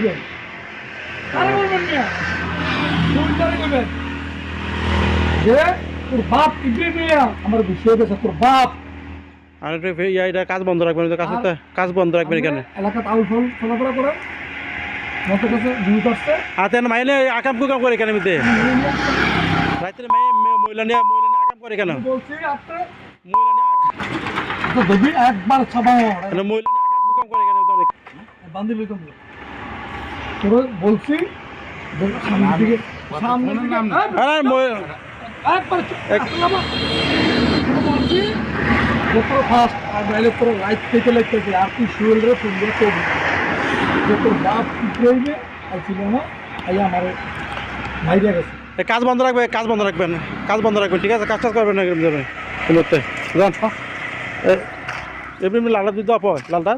কইবেন আরে বলবেন মিয়া সুন্দরই কইবেন যে তোর বাপ ইব্রাহিম মিয়া আমার বিষয় গেছে তোর বাপ আর এটা কাজ বন্ধ রাখবেন কাজ বন্ধ রাখবেন এখানে এলাকা আউল ফল চলাফেরা করে মতো কাছে নিউজ আসছে তেন মাইনে আকাম কুকাম করে কেন মিতে রাত্রে মহিলা নিয়ে আকাম করে কেন বলছি আপনি মহিলা নিয়ে যদি একবার ছাপাও মহিলা নিয়ে আকাম কুকাম করে কেন বান্ধি লইতাম তোর বলছি যে সামনের দিকে একবার বলছি তোর ফার্স্ট আর নাইলে তোর রাইট থেকে লাগতেছে আর তুই শুয়েলরে ফোন দিয়ে করবি যে তোর বাপ ইব্রাহিমে আর ছিল না আইয়া আমার ভাইরা গেছে কাজ বন্ধ রাখবেন ঠিক আছে কাজ করবেন না এই মুহূর্তে যান এমনি লালটা দিতে লালটা